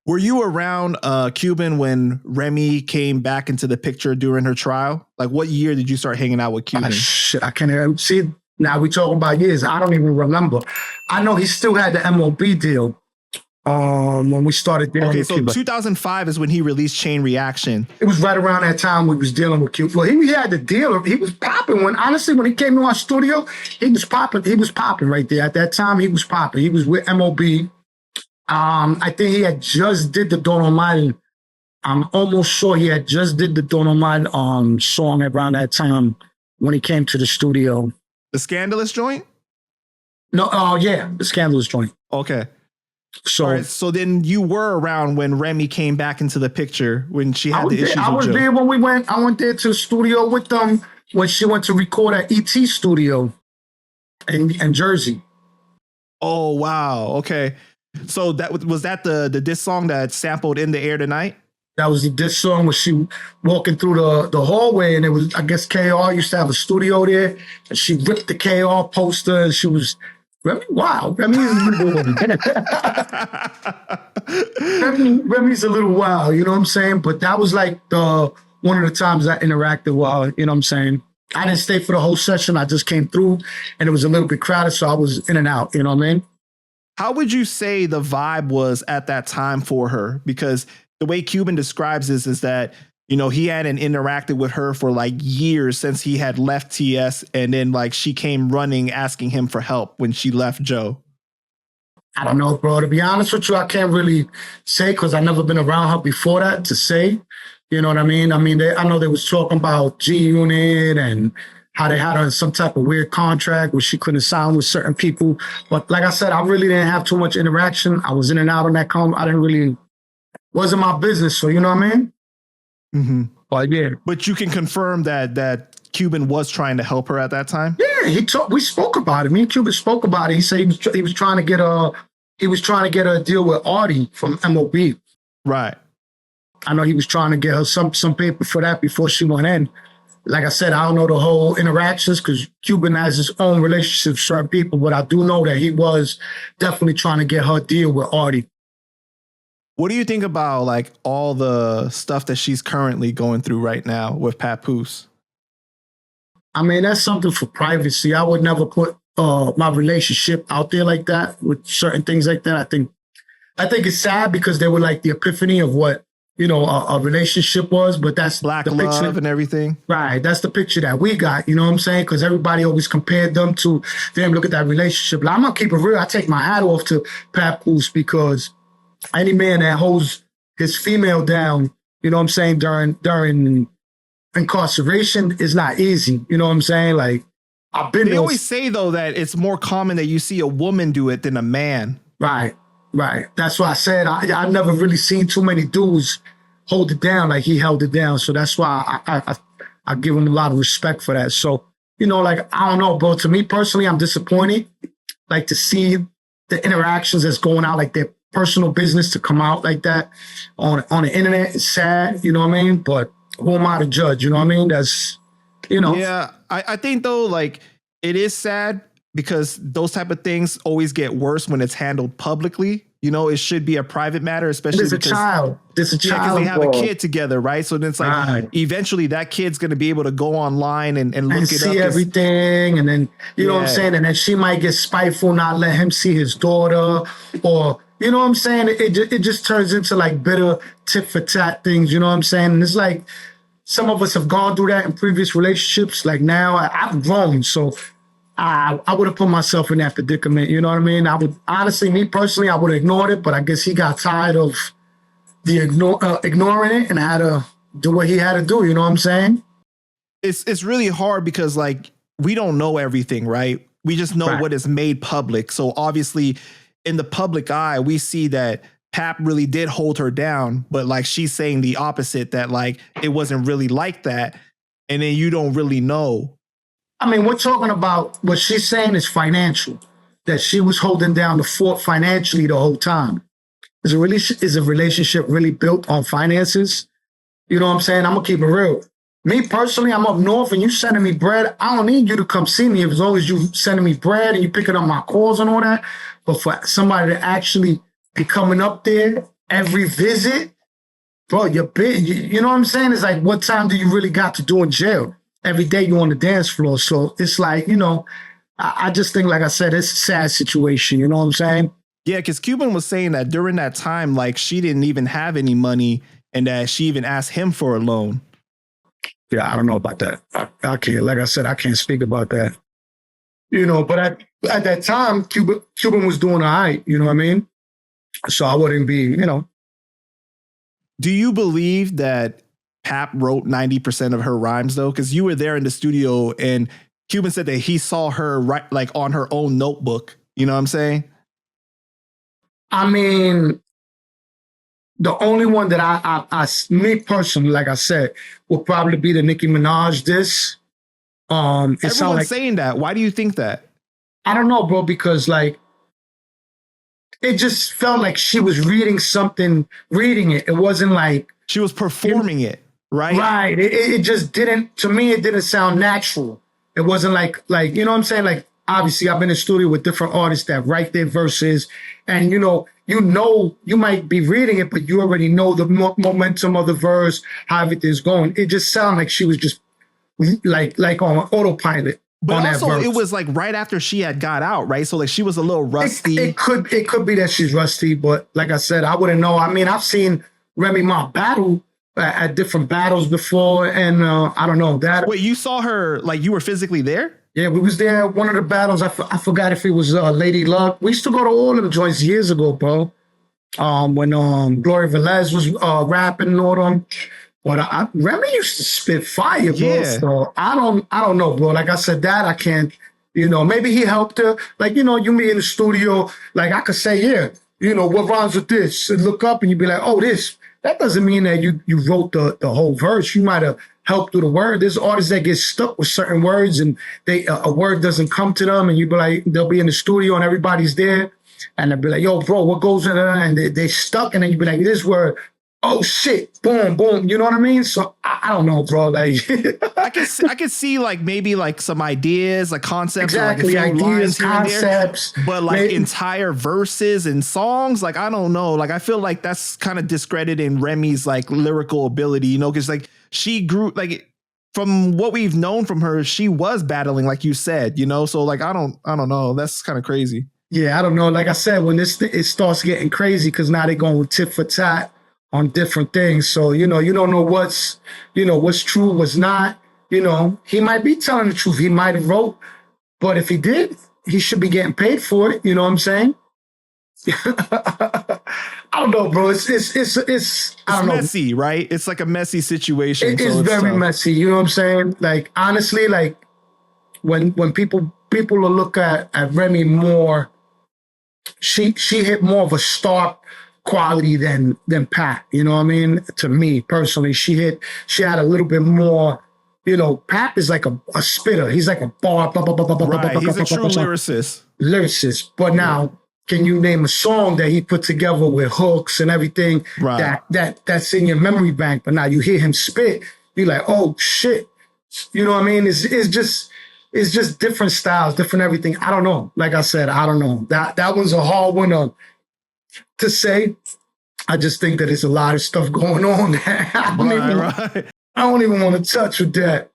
Were you around Cuban when Remy came back into the picture during her trial? Like, what year did you start hanging out with Cuban? Shit, I can't even see. Now we talking about years. I don't even remember. I know he still had the MOB deal when we started dealing with Cuban. 2005 is when he released Chain Reaction. It was right around that time we was dealing with Cuban. Well, he had the deal. He was popping. When he came to our studio, he was popping. He was popping right there. At that time, he was popping. He was with MOB. I think he had just did the Don Almighty. I'm almost sure he had just did the Don Almighty song around that time when he came to the studio. The Scandalous joint? No, yeah, the Scandalous joint. Okay. So, all right, so then you were around when Remy came back into the picture when she had the issues with Joe. I was there when we went. I went there to the studio with them when she went to record at ET studio in Jersey. Oh wow. Okay. So that was that the diss song that sampled In the Air Tonight? That was the diss song where she walking through the hallway, and it was, I guess KR used to have a studio there, and she ripped the KR poster, and she was Remy. Wow, Remy's a little wild, you know what I'm saying? But that was like one of the times I interacted with her, you know what I'm saying? I didn't stay for the whole session. I just came through, and it was a little bit crowded, so I was in and out, you know what I mean? How would you say the vibe was at that time for her? Because the way Cuban describes this is that, you know, he hadn't interacted with her for like years since he had left TS. And then like she came running asking him for help when she left Joe. I don't know, bro. To be honest with you, I can't really say because I've never been around her before that to say. You know what I mean? I know they was talking about G-Unit and how they had her in some type of weird contract where she couldn't sign with certain people. But like I said, I really didn't have too much interaction. I was in and out on that I didn't really, wasn't my business. So, you know what I mean? Mm-hmm. But yeah. But you can confirm that Cuban was trying to help her at that time? Yeah, we spoke about it. Me and Cuban spoke about it. He said he was trying to get a deal with Artie from MOB. Right. I know he was trying to get her some paper for that before she went in. Like I said, I don't know the whole interactions because Cuban has his own relationship with certain people, but I do know that he was definitely trying to get her deal with Artie. What do you think about like all the stuff that she's currently going through right now with Papoose? I mean, that's something for privacy. I would never put my relationship out there like that with certain things like that. I think it's sad because they were like the epiphany of what, you know, a relationship was, but that's Black the love picture and everything. Right. That's the picture that we got. You know what I'm saying? Because everybody always compared them to them. Look at that relationship. Like, I'm going to keep it real. I take my hat off to Papoose because any man that holds his female down, you know what I'm saying, during incarceration is not easy. You know what I'm saying? Like, I've been. They always say, though, that it's more common that you see a woman do it than a man. Right. Right. That's why I said I've never really seen too many dudes hold it down like he held it down. So that's why I give him a lot of respect for that. So, you know, like, I don't know, bro. To me personally, I'm disappointed. Like, to see the interactions that's going out, like their personal business to come out like that on the internet is sad. You know what I mean? But who am I to judge? You know what I mean? That's, you know. Yeah, I think, though, like, it is sad because those type of things always get worse when it's handled publicly. You know, it should be a private matter, especially because there's a child. Because they have a kid together, right? So then it's like eventually that kid's going to be able to go online and look and it see up. Everything. And then, you know what I'm saying? And then she might get spiteful, not let him see his daughter, or, you know what I'm saying? It just turns into like bitter tit for tat things. You know what I'm saying? And it's like some of us have gone through that in previous relationships. Like now I've grown. So I would have put myself in that predicament. You know what I mean? I would honestly, me personally, I would have ignored it, but I guess he got tired of ignoring it and had to do what he had to do. You know what I'm saying? It's really hard because like we don't know everything, right? We just know what is made public. So obviously in the public eye, we see that Pap really did hold her down, but like she's saying the opposite, that like it wasn't really like that. And then you don't really know. I mean, we're talking about what she's saying is financial, that she was holding down the fort financially the whole time. Is a relationship really built on finances? You know what I'm saying? I'm going to keep it real. Me personally, I'm up north and you sending me bread. I don't need you to come see me as long as you sending me bread and you picking up my calls and all that. But for somebody to actually be coming up there every visit, bro, you're big. You know what I'm saying? It's like, what time do you really got to do in jail? Every day you on the dance floor. So it's like, I just think, like I said, it's a sad situation. You know what I'm saying? Yeah, because Cuban was saying that during that time, like she didn't even have any money and that she even asked him for a loan. Yeah, I don't know about that. I can't, like I said, I can't speak about that. But at that time, Cuban was doing all right, you know what I mean? So I wouldn't be, Do you believe that Pap wrote 90% of her rhymes though? Because you were there in the studio and Cuban said that he saw her write like on her own notebook. You know what I'm saying? I mean, the only one that I me personally, like I said, would probably be the Nicki Minaj diss. Everyone's saying that. Why do you think that? I don't know, bro, because like it just felt like she was reading it. It wasn't like she was performing it, right? Right. It just didn't, to me, it didn't sound natural. It wasn't like, you know what I'm saying? Like, obviously I've been in studio with different artists that write their verses and you might be reading it, but you already know the momentum of the verse, how everything's going. It just sounded like she was just like on autopilot. But also it was like right after she had got out, right? So like she was a little rusty. It could be that she's rusty, but like I said, I wouldn't know. I mean, I've seen Remy Ma battle at different battles before, and I don't know that. Wait, you saw her, like you were physically there? Yeah, we was there at one of the battles. I forgot if it was Lady Luck. We used to go to all of them joints years ago, bro. When Gloria Velez was rapping and all them. But Remy used to spit fire, bro. Yeah. So I don't know, bro. Like I said, that I can't, maybe he helped her. Like, you me in the studio, like I could say, yeah, what rhymes with this? And look up and you'd be like, oh, this. That doesn't mean that you wrote the whole verse. You might have helped through the word. There's artists that get stuck with certain words and a word doesn't come to them and you be like, they'll be in the studio and everybody's there and they'll be like, yo, bro, what goes in there? And they stuck and then you be like, this word, oh shit, boom, boom. You know what I mean? So I don't know, bro. Like I could see like maybe like some ideas, like concepts, exactly, like ideas, concepts, there, but like maybe entire verses and songs, like I don't know. Like I feel like that's kind of discrediting Remy's like lyrical ability, because like she grew like from what we've known from her, she was battling, like you said, So like I don't know. That's kind of crazy. Yeah, I don't know. Like I said, when it starts getting crazy, because now they're going tit for tat on different things. So, you don't know what's true, what's not. He might be telling the truth. He might have wrote, but if he did, he should be getting paid for it. You know what I'm saying? I don't know, bro. It's I don't know. Messy, right? It's like a messy situation. It's very tough. Messy. You know what I'm saying? Like, honestly, like when people will look at Remy more, she hit more of a star quality than Pat, you know what I mean? To me personally, she had a little bit more, Pat is like a spitter. He's like a bar. Right. He's a true lyricist. But now, can you name a song that he put together with hooks and everything that's in your memory bank? But now you hear him spit, you're like, oh shit. You know what I mean? It's just different styles, different everything. I don't know. Like I said, I don't know. That one's a hard one to say. I just think that there's a lot of stuff going on there. I don't even want to touch with that.